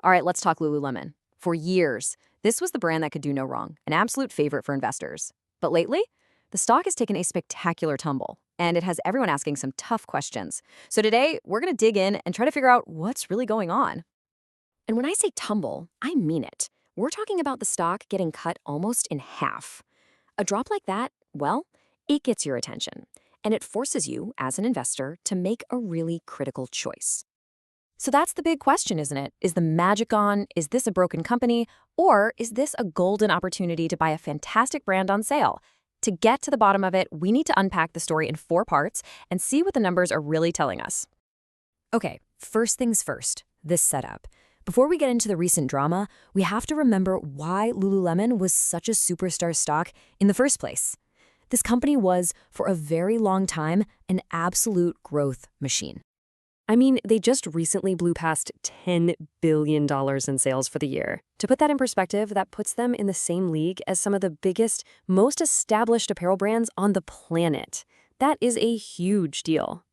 All right, let's talk Lululemon. For years, this was the brand that could do no wrong, an absolute favorite for investors. But lately, the stock has taken a spectacular tumble, and it has everyone asking some tough questions. So today, we're going to dig in and try to figure out what's really going on. And when I say tumble, I mean it. We're talking about the stock getting cut almost in half. A drop like that, well, it gets your attention, and it forces you, as an investor, to make a really critical choice. So that's the big question, isn't it? Is the magic gone? Is this a broken company? Or is this a golden opportunity to buy a fantastic brand on sale? To get to the bottom of it, we need to unpack the story in 4 parts and see what the numbers are really telling us. Okay, first things first, this setup. Before we get into the recent drama, we have to remember why Lululemon was such a superstar stock in the first place. This company was, for a very long time, an absolute growth machine. I mean, they just recently blew past $10 billion in sales for the year. To put that in perspective, that puts them in the same league as some of the biggest, most established apparel brands on the planet. That is a huge deal.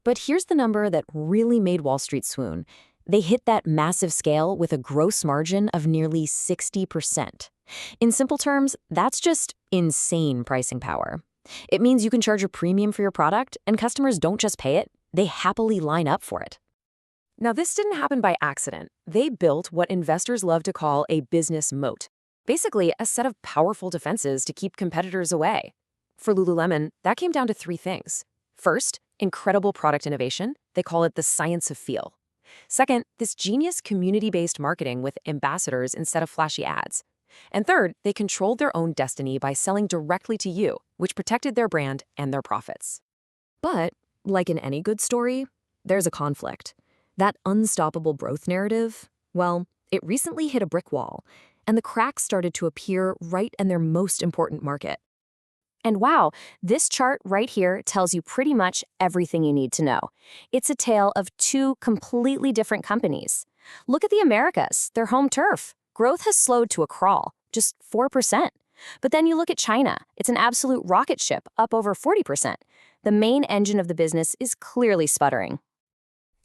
But here's the number that really made Wall Street swoon. They hit that massive scale with a gross margin of nearly 60%. In simple terms, that's just insane pricing power. It means you can charge a premium for your product, and customers don't just pay it, they happily line up for it. Now, this didn't happen by accident. They built what investors love to call a business moat. Basically, a set of powerful defenses to keep competitors away. For Lululemon, that came down to 3 things. First, incredible product innovation. They call it the science of feel. Second, this genius community-based marketing with ambassadors instead of flashy ads. And third, they controlled their own destiny by selling directly to you, which protected their brand and their profits. But like in any good story, there's a conflict. That unstoppable growth narrative, well, it recently hit a brick wall, and the cracks started to appear right in their most important market. And wow, this chart right here tells you pretty much everything you need to know. It's a tale of 2 completely different companies. Look at the Americas, their home turf. Growth has slowed to a crawl, just 4%. But then you look at China, it's an absolute rocket ship, up over 40%. The main engine of the business is clearly sputtering.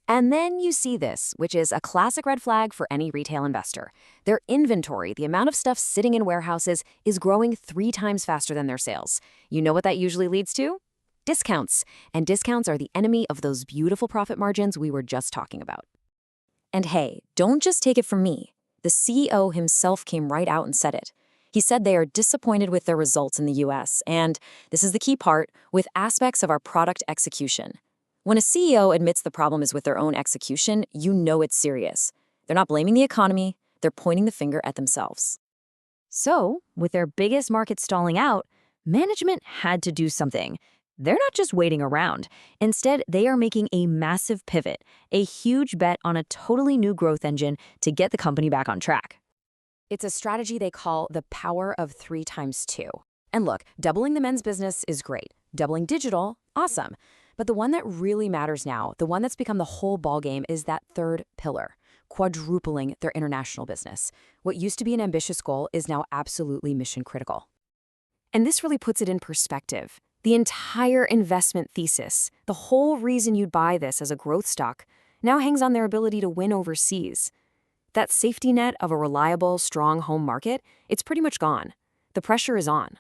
And then you see this, which is a classic red flag for any retail investor. Their inventory, the amount of stuff sitting in warehouses, is growing 3 times faster than their sales. You know what that usually leads to? Discounts. And discounts are the enemy of those beautiful profit margins we were just talking about. And hey, don't just take it from me. The CEO himself came right out and said it. He said they are disappointed with their results in the US and, this is the key part, with aspects of our product execution. When a CEO admits the problem is with their own execution, you know it's serious. They're not blaming the economy, they're pointing the finger at themselves. So, with their biggest market stalling out, management had to do something. They're not just waiting around. Instead, they are making a massive pivot, a huge bet on a totally new growth engine to get the company back on track. It's a strategy they call the power of 3 times 2. And look, doubling the men's business is great. Doubling digital, awesome. But the one that really matters now, the one that's become the whole ballgame, is that third pillar, quadrupling their international business. What used to be an ambitious goal is now absolutely mission critical. And this really puts it in perspective. The entire investment thesis, the whole reason you'd buy this as a growth stock, now hangs on their ability to win overseas. That safety net of a reliable, strong home market, it's pretty much gone. The pressure is on.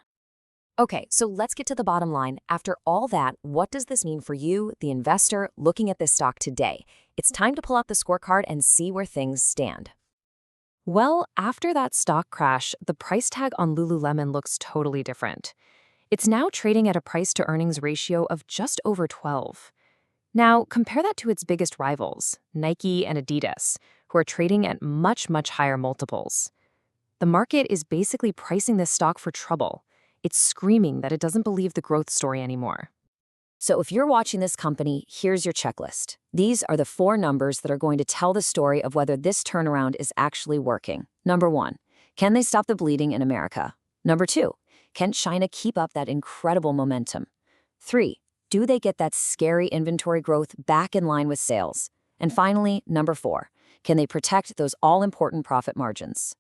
Okay, so let's get to the bottom line. After all that, what does this mean for you, the investor, looking at this stock today? It's time to pull out the scorecard and see where things stand. Well, after that stock crash, the price tag on Lululemon looks totally different. It's now trading at a price-to-earnings ratio of just over 12. Now, compare that to its biggest rivals, Nike and Adidas, who are trading at much, much higher multiples. The market is basically pricing this stock for trouble. It's screaming that it doesn't believe the growth story anymore. So if you're watching this company, here's your checklist. These are the 4 numbers that are going to tell the story of whether this turnaround is actually working. Number 1, can they stop the bleeding in America? Number 2, can China keep up that incredible momentum? 3, do they get that scary inventory growth back in line with sales? And finally, number 4, can they protect those all-important profit margins?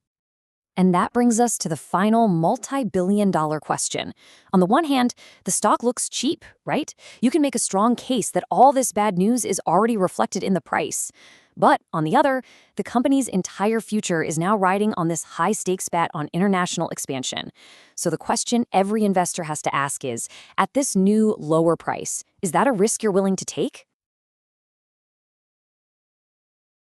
And that brings us to the final multi-billion-dollar question. On the one hand, the stock looks cheap, right? You can make a strong case that all this bad news is already reflected in the price. But on the other, the company's entire future is now riding on this high-stakes bet on international expansion. So the question every investor has to ask is, at this new, lower price, is that a risk you're willing to take?